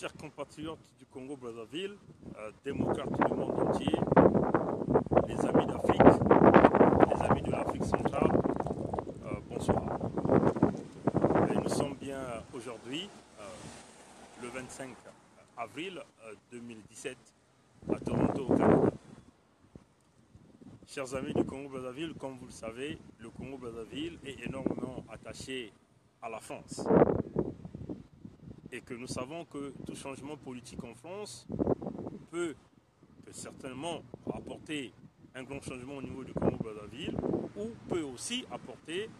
chers compatriotes du Congo-Brazzaville, démocrates du monde entier, les amis d'Afrique, les amis de l'Afrique centrale, bonsoir. Et nous sommes bien aujourd'hui, le 25 avril 2017, à Toronto, au Canada. Chers amis du Congo-Brazzaville, comme vous le savez, le Congo-Brazzaville est énormément attaché à la France. Et que nous savons que tout changement politique en France peut certainement apporter un grand changement au niveau du Congo-Brazzaville ou peut aussi apporter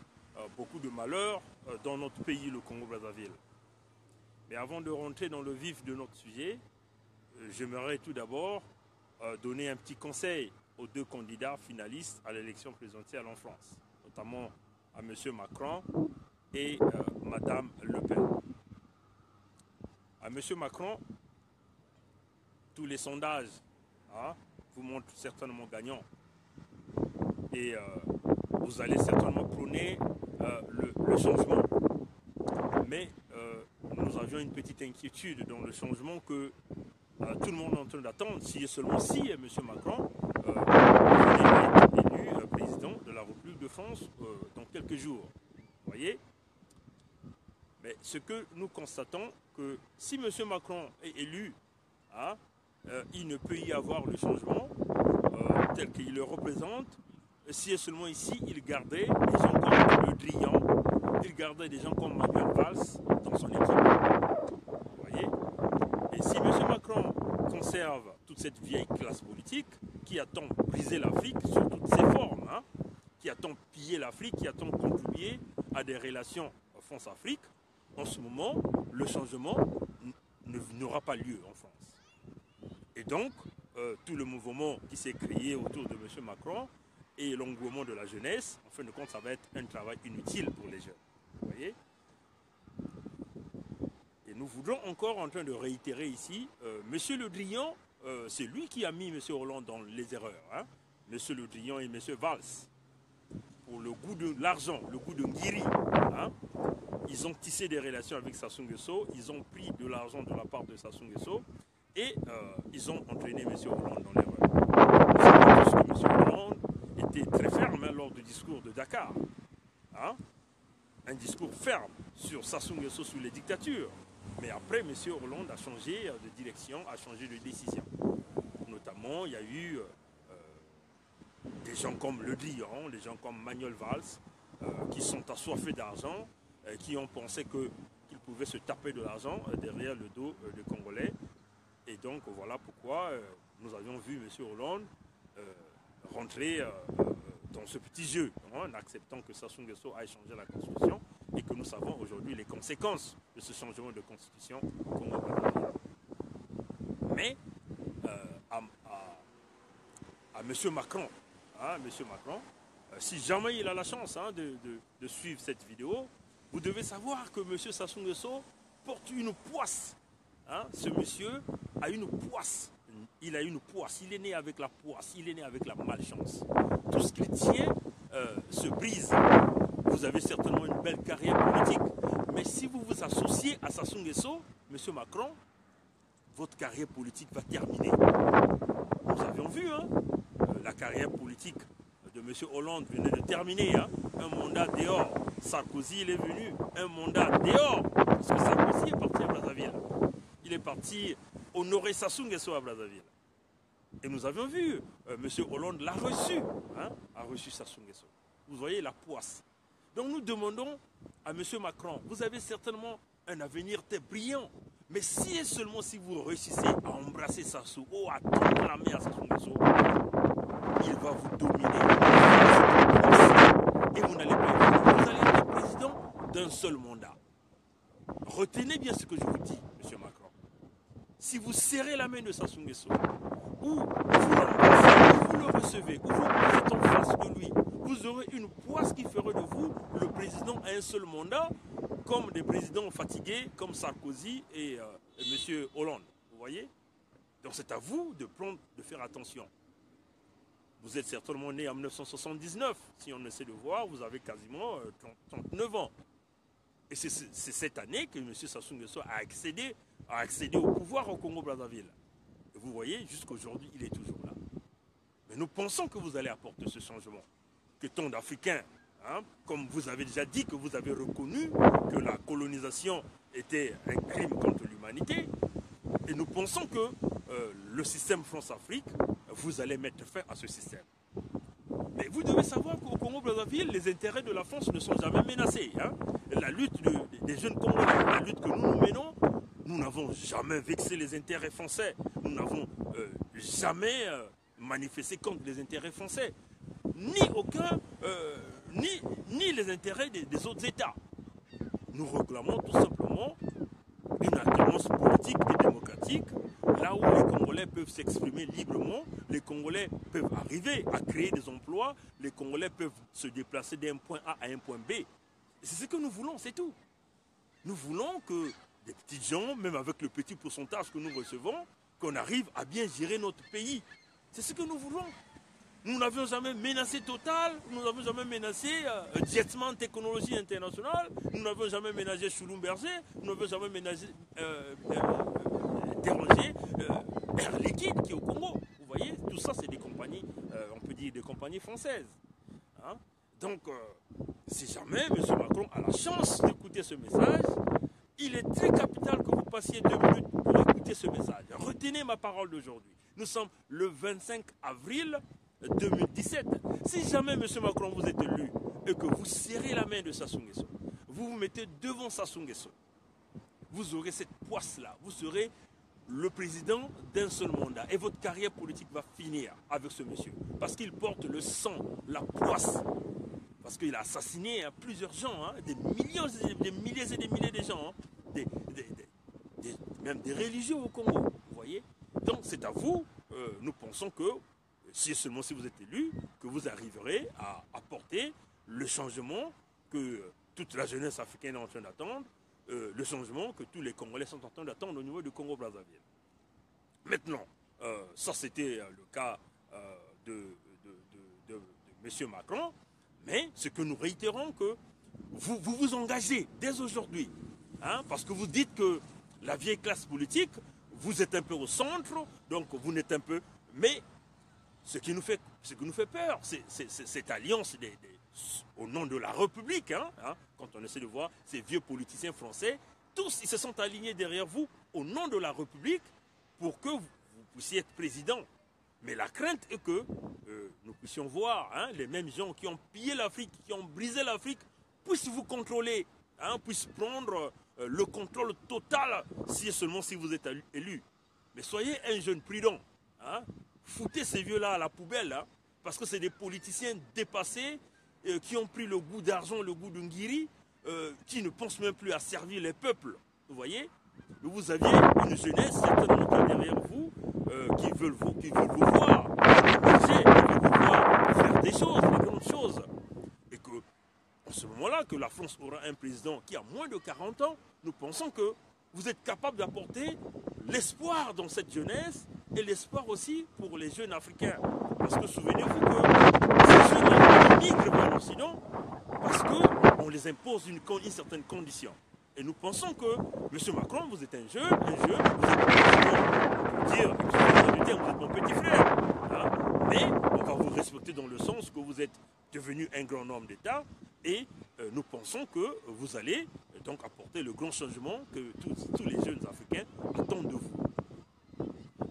beaucoup de malheur dans notre pays, le Congo-Brazzaville. Mais avant de rentrer dans le vif de notre sujet, j'aimerais tout d'abord donner un petit conseil aux deux candidats finalistes à l'élection présidentielle en France, notamment à M. Macron et Mme Le Pen. À M. Macron, tous les sondages vous montrent certainement gagnant. Et vous allez certainement prôner le changement. Mais nous avions une petite inquiétude dans le changement que tout le monde est en train d'attendre, si et seulement si M. Macron venait être élu président de la République de France dans quelques jours. Vous voyez ? Mais ce que nous constatons, que si M. Macron est élu, il ne peut y avoir le changement tel qu'il le représente, si et seulement ici, il gardait des gens comme Le Drian, il gardait des gens comme Manuel Valls dans son équipe. Vous voyez ? Et si M. Macron conserve toute cette vieille classe politique qui a tant brisé l'Afrique sous toutes ses formes, qui a tant pillé l'Afrique, qui a tant contribué à des relations France-Afrique, en ce moment, le changement n'aura pas lieu en France. Et donc, tout le mouvement qui s'est créé autour de M. Macron et l'engouement de la jeunesse, en fin de compte, ça va être un travail inutile pour les jeunes. Vous voyez ? Et nous voudrons encore en train de réitérer ici, M. Le Drian, c'est lui qui a mis M. Hollande dans les erreurs. M. Le Drian et M. Valls, pour le goût de l'argent, le goût de Ngiri. Ils ont tissé des relations avec Sassou Nguesso, ils ont pris de l'argent de la part de Sassou Nguesso et ils ont entraîné M. Hollande dans l'erreur. Nous savons tous que M. Hollande était très ferme lors du discours de Dakar. Un discours ferme sur Sassou Nguesso sous les dictatures. Mais après, M. Hollande a changé de direction, a changé de décision. Notamment, il y a eu des gens comme Le Drian, des gens comme Manuel Valls, qui sont assoiffés d'argent, qui ont pensé qu'ils pouvaient se taper de l'argent derrière le dos des Congolais. Et donc voilà pourquoi nous avions vu M. Hollande rentrer dans ce petit jeu, en acceptant que Sassou Nguesso a changé la Constitution et que nous savons aujourd'hui les conséquences de ce changement de Constitution au Congo-Brazzaville. Mais à M. Macron, si jamais il a la chance de suivre cette vidéo, vous devez savoir que M. Sassou Nguesso porte une poisse. Ce monsieur a une poisse. Il a une poisse. Il est né avec la poisse. Il est né avec la malchance. Tout ce qu'il tient se brise. Vous avez certainement une belle carrière politique. Mais si vous vous associez à Sassou Nguesso, M. Macron, votre carrière politique va terminer. Nous avions vu la carrière politique de M. Hollande venait de terminer. Un mandat dehors. Sarkozy, il est venu. Un mandat dehors. Parce que Sarkozy est parti à Brazzaville. Il est parti honorer Sassou Nguesso à Brazzaville. Et nous avions vu, M. Hollande l'a reçu. A reçu Sassou Nguesso. Vous voyez la poisse. Donc nous demandons à M. Macron, vous avez certainement un avenir très brillant. Mais si et seulement si vous réussissez à embrasser Sassou, à tendre la main à Sassou Nguesso, il va vous dominer. Et vous n'allez pas être. Vous allez être président d'un seul mandat. Retenez bien ce que je vous dis, M. Macron. Si vous serrez la main de Sassou Nguesso, ou vous l'embrassez, ou vous le recevez, ou vous êtes en face de lui, vous aurez une poisse qui ferait de vous le président à un seul mandat, comme des présidents fatigués, comme Sarkozy et M. Hollande. Vous voyez ? Donc c'est à vous de faire attention. Vous êtes certainement né en 1979. Si on essaie de voir, vous avez quasiment 39 ans. Et c'est cette année que M. Sassou Nguesso a accédé a accédé au pouvoir au Congo-Brazzaville. Et vous voyez, jusqu'aujourd'hui, il est toujours là. Mais nous pensons que vous allez apporter ce changement. Que tant d'Africains, hein, comme vous avez déjà dit, que vous avez reconnu que la colonisation était un crime contre l'humanité. Et nous pensons que le système France-Afrique, vous allez mettre fin à ce système. Mais vous devez savoir qu'au Congo-Brazzaville, les intérêts de la France ne sont jamais menacés. Hein. La lutte des jeunes Congolais, la lutte que nous menons, nous n'avons jamais vexé les intérêts français. Nous n'avons jamais manifesté contre les intérêts français. Ni les intérêts des autres États. Nous réclamons tout simplement une alternance politique et démocratique, là où les Congolais peuvent s'exprimer librement, les Congolais peuvent arriver à créer des emplois, les Congolais peuvent se déplacer d'un point A à un point B. C'est ce que nous voulons, c'est tout. Nous voulons que des petits gens, même avec le petit pourcentage que nous recevons, qu'on arrive à bien gérer notre pays. C'est ce que nous voulons. Nous n'avions jamais menacé Total, nous n'avons jamais menacé Jetman Technologie Internationale, nous n'avons jamais menacé Choulumberger, nous n'avons jamais menacé dérangé Air Liquide qui est au Congo. Vous voyez, tout ça c'est des compagnies, on peut dire des compagnies françaises. Hein? Donc, si jamais M. Macron a la chance d'écouter ce message, il est très capital que vous passiez 2 minutes pour écouter ce message. Retenez ma parole d'aujourd'hui. Nous sommes le 25 avril 2017. Si jamais M. Macron vous êtes élu et que vous serrez la main de Sassou Nguesso, vous vous mettez devant Sassou Nguesso, vous aurez cette poisse-là. Vous serez le président d'un seul mandat. Et votre carrière politique va finir avec ce monsieur. Parce qu'il porte le sang, la poisse. Parce qu'il a assassiné plusieurs gens, hein, des millions, des milliers et des milliers de gens, hein, même des religieux au Congo. Vous voyez? Donc c'est à vous. Nous pensons que si seulement si vous êtes élu, que vous arriverez à apporter le changement que toute la jeunesse africaine est en train d'attendre, le changement que tous les Congolais sont en train d'attendre au niveau du Congo-Brazzaville. Maintenant, ça c'était le cas de M. Macron, mais ce que nous réitérons que vous vous engagez dès aujourd'hui, hein, parce que vous dites que la vieille classe politique, vous êtes un peu au centre, donc vous n'êtes un peu... Mais ce qui nous fait peur, c'est cette alliance au nom de la République, hein, quand on essaie de voir ces vieux politiciens français, tous ils se sont alignés derrière vous au nom de la République pour que vous puissiez être président. Mais la crainte est que nous puissions voir, hein, les mêmes gens qui ont pillé l'Afrique, qui ont brisé l'Afrique, puissent vous contrôler, hein, puissent prendre le contrôle total si seulement si vous êtes élu. Mais soyez un jeune prudent. Hein. Foutez ces vieux-là à la poubelle, hein, parce que c'est des politiciens dépassés qui ont pris le goût d'argent, le goût de Ngiri, qui ne pensent même plus à servir les peuples. Vous voyez? Vous aviez une jeunesse certainement derrière vous qui veulent vous voir émerger, qui veulent vous voir faire des choses, des grandes choses. Et que, en ce moment-là, que la France aura un président qui a moins de 40 ans, nous pensons que vous êtes capable d'apporter l'espoir dans cette jeunesse et l'espoir aussi pour les jeunes africains. Parce que souvenez-vous que ces jeunes-là migrent vers l'Occident parce qu'on les impose une certaine condition. Et nous pensons que, M. Macron, vous êtes un jeune, vous êtes mon petit frère. Hein, mais on va vous respecter dans le sens que vous êtes devenu un grand homme d'État et nous pensons que vous allez donc apporter le grand changement que tous les jeunes Africains attendent de vous.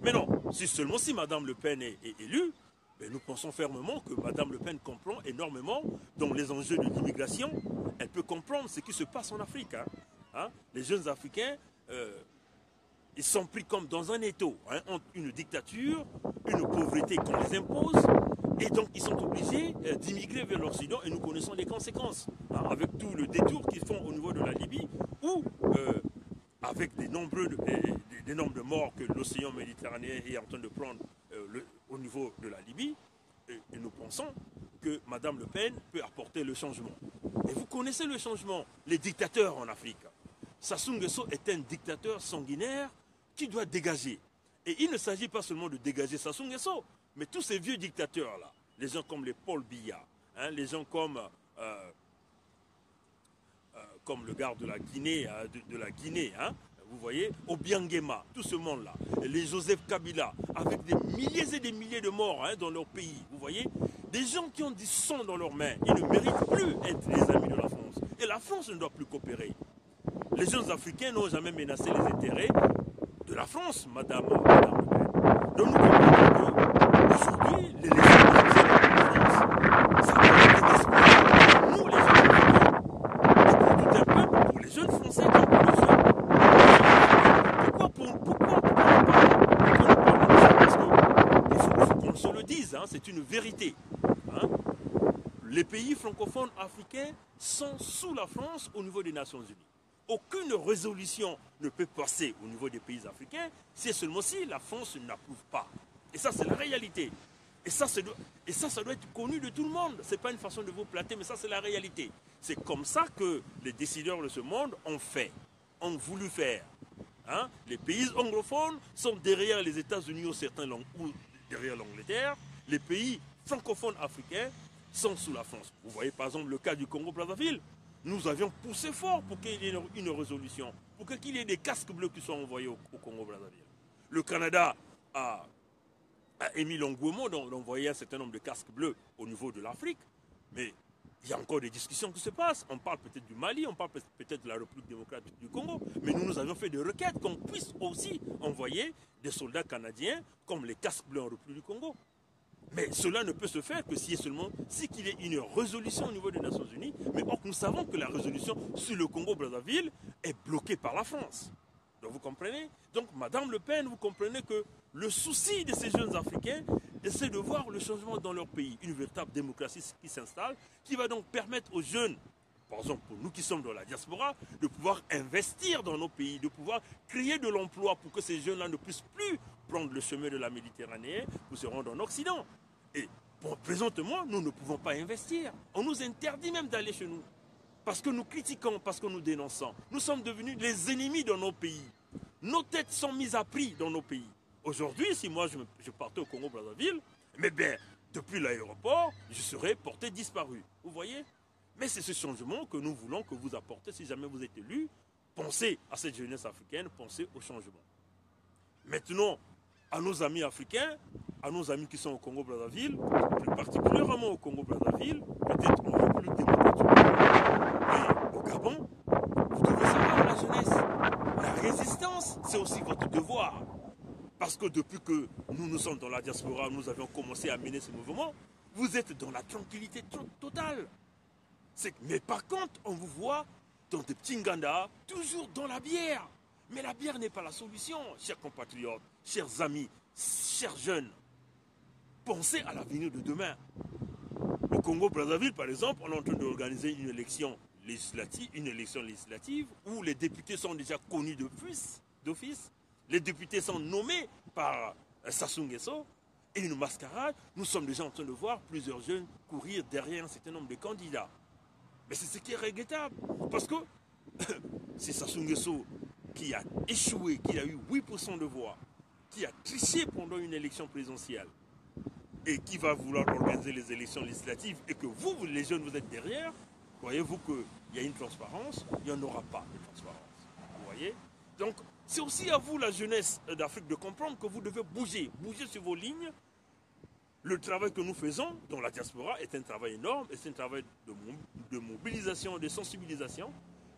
Mais non, si Mme Le Pen est élue, mais nous pensons fermement que Mme Le Pen comprend énormément dans les enjeux de l'immigration. Elle peut comprendre ce qui se passe en Afrique. Hein. Les jeunes Africains, ils sont pris comme dans un étau, hein, entre une dictature, une pauvreté qu'on les impose, et donc ils sont obligés d'immigrer vers l'Occident et nous connaissons les conséquences, hein, avec tout le détour qu'ils font au niveau de la Libye, ou avec des nombres de morts que l'océan Méditerranéen est en train de prendre au niveau de la Libye, et nous pensons que Mme Le Pen peut apporter le changement. Et vous connaissez le changement, les dictateurs en Afrique. Sassou Nguesso est un dictateur sanguinaire qui doit dégager. Et il ne s'agit pas seulement de dégager Sassou Nguesso, mais tous ces vieux dictateurs-là, les gens comme les Paul Biya, hein, les gens comme le gars de la Guinée, hein, vous voyez, Obiangema, tout ce monde-là, les Joseph Kabila, avec des milliers et des milliers de morts dans leur pays, vous voyez, des gens qui ont du sang dans leurs mains, ils ne méritent plus être les amis de la France. Et la France ne doit plus coopérer. Les jeunes Africains n'ont jamais menacé les intérêts de la France, madame. Donc nous comprenons qu'aujourd'hui, l'élection de la France, ça doit être l'espoir pour nous, les jeunes Africains, et pour tout un peuple, pour les jeunes Français comme pour les jeunes. Pourquoi nous parlons de ça? Parce qu'il faut qu'on se le dise, c'est une vérité. Les pays francophones africains sont sous la France au niveau des Nations Unies. Aucune résolution ne peut passer au niveau des pays africains si seulement si la France n'approuve pas. Et ça, c'est la réalité. Et ça, ça doit être connu de tout le monde. Ce n'est pas une façon de vous plater, mais ça, c'est la réalité. C'est comme ça que les décideurs de ce monde ont voulu faire. Les pays anglophones sont derrière les États-Unis ou derrière l'Angleterre. Les pays francophones africains sont sous la France. Vous voyez par exemple le cas du Congo-Brazzaville. Nous avions poussé fort pour qu'il y ait une résolution, pour qu'il y ait des casques bleus qui soient envoyés au Congo-Brazzaville. Le Canada a émis l'engouement d'envoyer un certain nombre de casques bleus au niveau de l'Afrique, mais il y a encore des discussions qui se passent. On parle peut-être du Mali, on parle peut-être de la République démocratique du Congo, mais nous avions fait des requêtes qu'on puisse aussi envoyer des soldats canadiens comme les casques bleus en République du Congo. Mais cela ne peut se faire que si qu'il y ait une résolution au niveau des Nations Unies. Mais or, nous savons que la résolution sur le Congo-Brazzaville est bloquée par la France. Donc vous comprenez? Donc Madame Le Pen, vous comprenez que le souci de ces jeunes Africains, c'est de voir le changement dans leur pays. Une véritable démocratie qui s'installe, qui va donc permettre aux jeunes, par exemple pour nous qui sommes dans la diaspora, de pouvoir investir dans nos pays, de pouvoir créer de l'emploi pour que ces jeunes-là ne puissent plus prendre le chemin de la Méditerranée pour se rendre en Occident. Et présentement, nous ne pouvons pas investir. On nous interdit même d'aller chez nous. Parce que nous critiquons, parce que nous dénonçons. Nous sommes devenus les ennemis dans nos pays. Nos têtes sont mises à prix dans nos pays. Aujourd'hui, si moi je partais au Congo-Brazzaville, mais bien, depuis l'aéroport, je serais porté disparu. Vous voyez? Mais c'est ce changement que nous voulons que vous apportez si jamais vous êtes élu. Pensez à cette jeunesse africaine, pensez au changement. Maintenant, à nos amis africains, à nos amis qui sont au Congo-Brazzaville, plus particulièrement au Congo-Brazzaville, peut-être en République démocratique et au Gabon, vous devez savoir la jeunesse. La résistance, c'est aussi votre devoir. Parce que depuis que nous sommes dans la diaspora, nous avions commencé à mener ce mouvement, vous êtes dans la tranquillité totale. Mais par contre, on vous voit dans des petits Nganda, toujours dans la bière. Mais la bière n'est pas la solution, chers compatriotes, chers amis, chers jeunes. Pensez à l'avenir de demain. Au Congo-Brazzaville, par exemple, on est en train d'organiser une élection législative où les députés sont déjà connus d'office. Les députés sont nommés par Sassou Nguesso et une mascarade. Nous sommes déjà en train de voir plusieurs jeunes courir derrière un certain nombre de candidats. Mais c'est ce qui est regrettable. Parce que c'est Sassou Nguesso qui a échoué, qui a eu 8% de voix, qui a triché pendant une élection présidentielle et qui va vouloir organiser les élections législatives et que vous, les jeunes, vous êtes derrière, voyez-vous qu'il y a une transparence, il n'y en aura pas de transparence. Vous voyez? Donc, c'est aussi à vous, la jeunesse d'Afrique, de comprendre que vous devez bouger sur vos lignes. Le travail que nous faisons dans la diaspora est un travail énorme, et c'est un travail de mobilisation, de sensibilisation.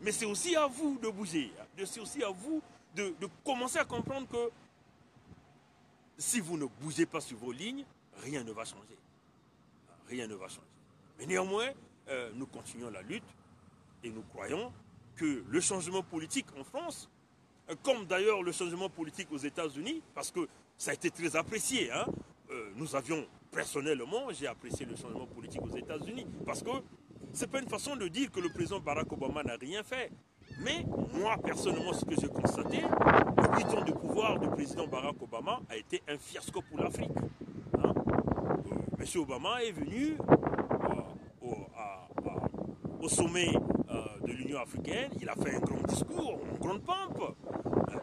Mais c'est aussi à vous de bouger. C'est aussi à vous de commencer à comprendre que si vous ne bougez pas sur vos lignes, rien ne va changer. Rien ne va changer. Mais néanmoins, nous continuons la lutte et nous croyons que le changement politique en France, comme d'ailleurs le changement politique aux États-Unis, parce que ça a été très apprécié, nous avions personnellement, j'ai apprécié le changement politique aux États-Unis, parce que ce n'est pas une façon de dire que le président Barack Obama n'a rien fait. Mais moi, personnellement, ce que j'ai constaté, le 8 ans de pouvoir du président Barack Obama a été un fiasco pour l'Afrique. Monsieur Obama est venu au sommet de l'Union africaine, il a fait un grand discours, une grande pompe.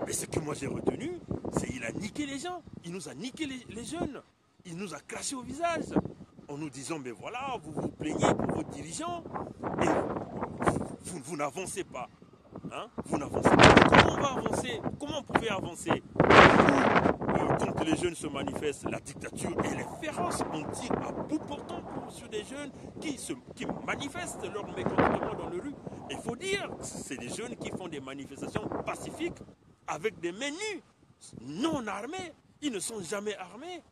Mais ce que moi j'ai retenu, c'est qu'il a niqué les gens, il nous a niqué les jeunes, il nous a craché au visage. En nous disant, mais voilà, vous vous plaignez pour vos dirigeants et vous n'avancez pas. Vous n'avancez pas. Comment on va avancer pouvez avancer. Quand les jeunes se manifestent, la dictature, elle est féroce. On tire à bout portant sur des jeunes qui manifestent leur mécontentement dans les rues. Il faut dire, c'est des jeunes qui font des manifestations pacifiques avec des menus non armés. Ils ne sont jamais armés.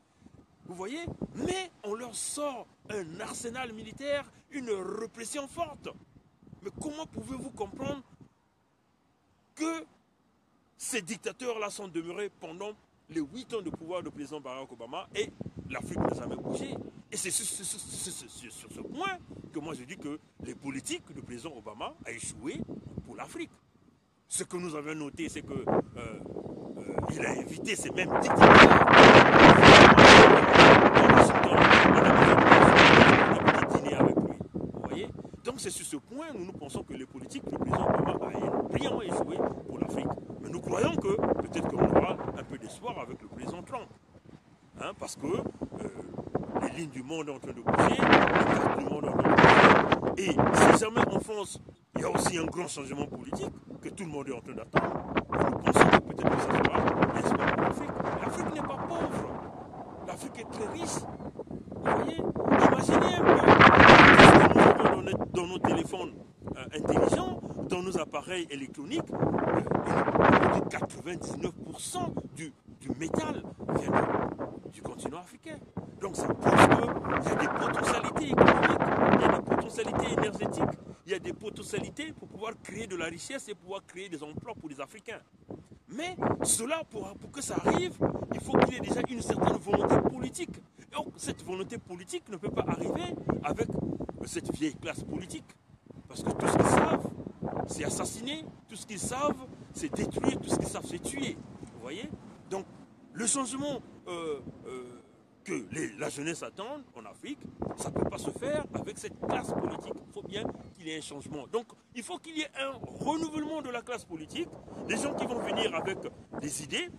Vous voyez? Mais on leur sort un arsenal militaire, une répression forte. Mais comment pouvez-vous comprendre que ces dictateurs-là sont demeurés pendant les 8 ans de pouvoir du président Barack Obama et l'Afrique n'a jamais bougé? Et c'est sur ce point que moi je dis que les politiques du président Obama a échoué pour l'Afrique. Ce que nous avons noté, c'est que il a invité ces mêmes dictateurs dîner avec lui. Vous voyez? Donc c'est sur ce point où nous pensons que les politiques du président Obama a brillamment échoué pour l'Afrique. Mais nous croyons que peut-être qu'on aura un peu d'espoir avec le président Trump. Hein, parce que les lignes du monde sont en train de bouger, les cartes du monde sont en train de bouger. Et si jamais en France, il y a aussi un grand changement politique que tout le monde est en train d'attendre, nous pensons que peut-être que ça sera l'espoir pour l'Afrique. L'Afrique n'est pas pauvre. L'Afrique est très riche. Vous voyez? Imaginez un peu ce que nous avons dans nos téléphones intelligents, dans nos appareils électroniques. 99% du métal vient du continent africain. Donc ça prouve qu'il y a des potentialités économiques, il y a des potentialités énergétiques, il y a des potentialités pour pouvoir créer de la richesse et pouvoir créer des emplois pour les Africains. Mais cela, pour que ça arrive, il faut qu'il y ait déjà une certaine volonté politique. Et donc, cette volonté politique ne peut pas arriver avec cette vieille classe politique. Parce que tout ce qu'ils savent, c'est assassiner, tout ce qu'ils savent, c'est détruire, tout ce qu'ils savent, c'est tuer. Vous voyez? Donc, le changement que la jeunesse attend en Afrique, ça ne peut pas se faire avec cette classe politique. Il faut bien qu'il y ait un changement. Donc, il faut qu'il y ait un renouvellement de la classe politique, des gens qui vont venir avec des idées,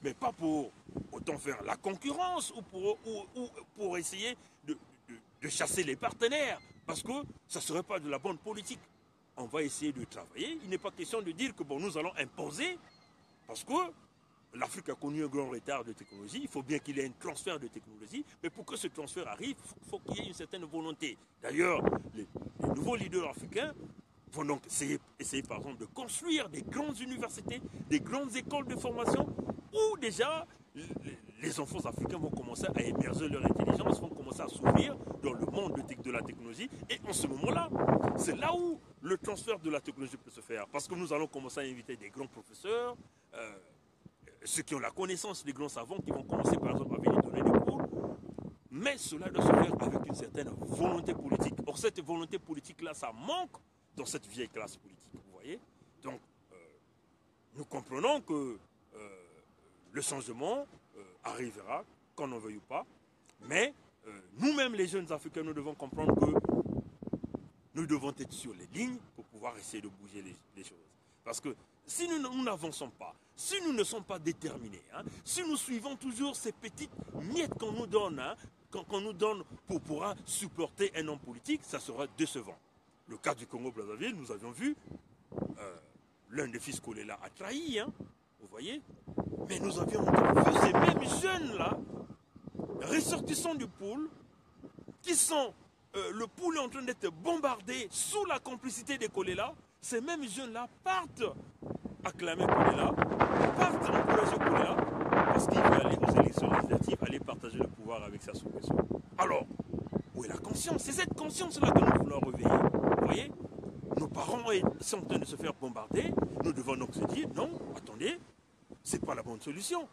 mais pas pour autant faire la concurrence ou pour essayer de chasser les partenaires, parce que ça ne serait pas de la bonne politique. On va essayer de travailler. Il n'est pas question de dire que bon, nous allons imposer, parce que l'Afrique a connu un grand retard de technologie. Il faut bien qu'il y ait un transfert de technologie, mais pour que ce transfert arrive, il faut qu'il y ait une certaine volonté. D'ailleurs, les nouveaux leaders africains vont donc essayer par exemple, de construire des grandes universités, des grandes écoles de formation, où déjà les enfants africains vont commencer à émerger leur intelligence, vont commencer à s'ouvrir dans le monde de la technologie. Et en ce moment-là, c'est là où le transfert de la technologie peut se faire. Parce que nous allons commencer à inviter des grands professeurs, ceux qui ont la connaissance, les grands savants, qui vont commencer par exemple à venir donner des cours. Mais cela doit se faire avec une certaine volonté politique. Or, cette volonté politique-là, ça manque dans cette vieille classe politique. Vous voyez? Donc, nous comprenons que le changement arrivera, qu'on n'en veuille pas. Mais nous-mêmes, les jeunes Africains, nous devons comprendre que nous devons être sur les lignes pour pouvoir essayer de bouger les choses. Parce que si nous n'avançons pas, si nous ne sommes pas déterminés, hein, si nous suivons toujours ces petites miettes qu'on nous donne, hein, qu'on nous donne pour pouvoir supporter un homme politique, ça sera décevant. Le cas du Congo-Brazzaville, nous avions vu, l'un des fils Kolela a trahi, hein, vous voyez. Mais nous avions vu ces mêmes jeunes-là, ressortissants du pôle, qui sont, le pôle est en train d'être bombardé sous la complicité des Kolela. Ces mêmes jeunes-là partent acclamer Kolela, partent encourager Kolela, parce qu'il veut aller aux élections législatives, aller partager le pouvoir avec sa sous-pression. Alors, où est la conscience? C'est cette conscience-là que nous voulons réveiller. Vous voyez? Nos parents sont en train de se faire bombarder. Nous devons donc se dire, non, attendez, ce n'est pas la bonne solution.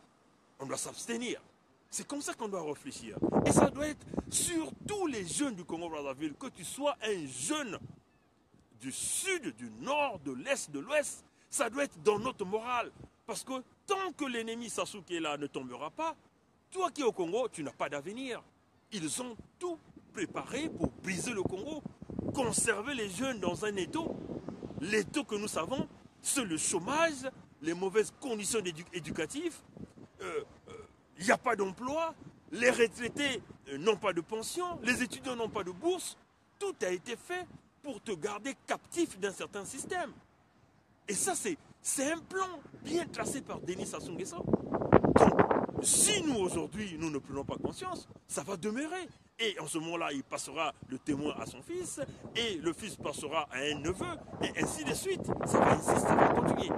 On doit s'abstenir. C'est comme ça qu'on doit réfléchir. Et ça doit être sur tous les jeunes du Congo-Brazzaville, que tu sois un jeune du sud, du nord, de l'est, de l'ouest, ça doit être dans notre morale. Parce que tant que l'ennemi Sassou qui est là ne tombera pas, toi qui es au Congo, tu n'as pas d'avenir. Ils ont tout préparé pour briser le Congo, conserver les jeunes dans un étau. L'étau que nous savons, c'est le chômage, les mauvaises conditions éducatives, il n'y a pas d'emploi, les retraités n'ont pas de pension, les étudiants n'ont pas de bourse. Tout a été fait pour te garder captif d'un certain système. Et ça, C'est un plan bien tracé par Denis Sassou Nguesso. Donc, si nous, aujourd'hui, nous ne prenons pas conscience, ça va demeurer. Et en ce moment-là, il passera le témoin à son fils, et le fils passera à un neveu, et ainsi de suite. Ça va insister, ça va continuer.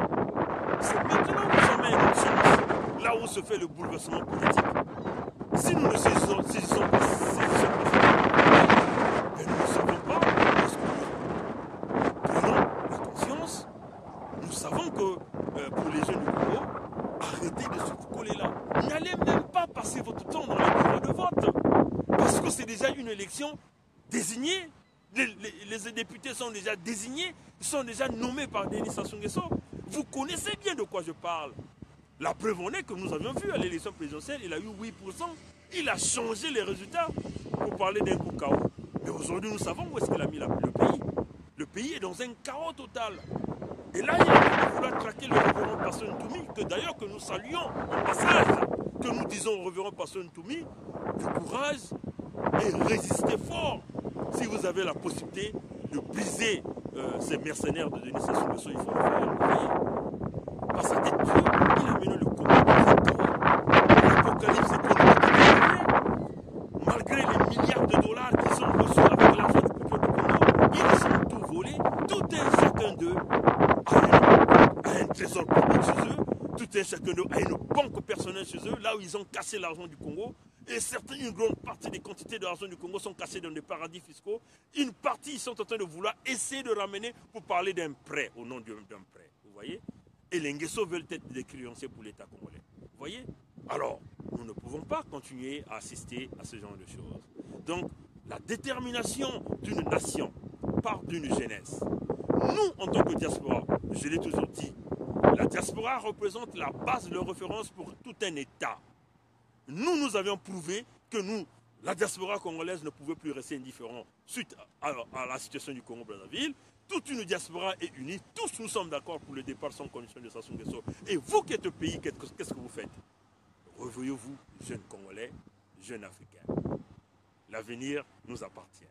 C'est maintenant que nous sommes à une autre chance, là où se fait le bouleversement politique. Si nous ne saisissons pas mais nous ne savons pas, parce que nous prenons la conscience, nous savons que pour les jeunes du Congo, arrêtez de se coller là. N'allez même pas passer votre temps dans les bureaux de vote. Parce que c'est déjà une élection désignée. Les députés sont déjà désignés, sont déjà nommés par Denis Sassou Nguesso. Vous connaissez bien de quoi je parle. La preuve en est que nous avions vu à l'élection présidentielle, il a eu 8%. Il a changé les résultats pour parler d'un coup chaos. Mais aujourd'hui, nous savons où est-ce qu'il a mis le pays. Le pays est dans un chaos total. Et là, il a vouloir traquer le révérend Pasteur Ntoumi, que d'ailleurs que nous saluons en passage, que nous disons au révérend Pasteur Ntoumi, du courage et résistez fort. Si vous avez la possibilité de briser ces mercenaires de Denis Sassou Nguesso, il faut le faire. Parce que Dieu, il a mené le combat dans un chaos. L'apocalypse économique est arrivé. Malgré les milliards de dollars qu'ils ont reçus avec l'argent du peuple du Congo, ils ont tout volé. Tout un chacun d'eux a un trésor public chez eux. Tout un chacun d'eux a une banque personnelle chez eux, là où ils ont cassé l'argent du Congo. Et certains, une grande partie des quantités de l'argent du Congo sont cassées dans des paradis fiscaux. Une partie, ils sont en train de vouloir essayer de ramener pour parler d'un prêt, au nom d'un prêt. Vous voyez? Et les Nguesso veulent être des créanciers pour l'État congolais. Vous voyez? Alors, nous ne pouvons pas continuer à assister à ce genre de choses. Donc, la détermination d'une nation part d'une jeunesse. Nous, en tant que diaspora, je l'ai toujours dit, la diaspora représente la base de référence pour tout un État. Nous avions prouvé que la diaspora congolaise ne pouvait plus rester indifférente suite à la situation du Congo-Brazzaville. Toute une diaspora est unie, tous nous sommes d'accord pour le départ sans condition de Sassou Nguesso. Et vous qui êtes pays, qu'est-ce que vous faites? Réveillez-vous, jeunes Congolais, jeunes Africains. L'avenir nous appartient.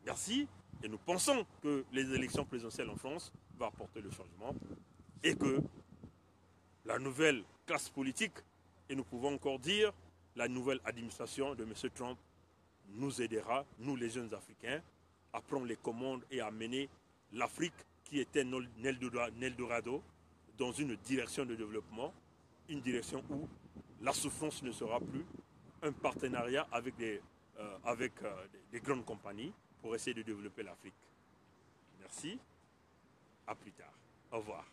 Merci, et nous pensons que les élections présidentielles en France vont apporter le changement et que la nouvelle classe politique, et nous pouvons encore dire la nouvelle administration de M. Trump, nous aidera, nous les jeunes Africains, à prendre les commandes et à mener l'Afrique, qui était Neldorado, dans une direction de développement, une direction où la souffrance ne sera plus, un partenariat avec des grandes compagnies pour essayer de développer l'Afrique. Merci, à plus tard. Au revoir.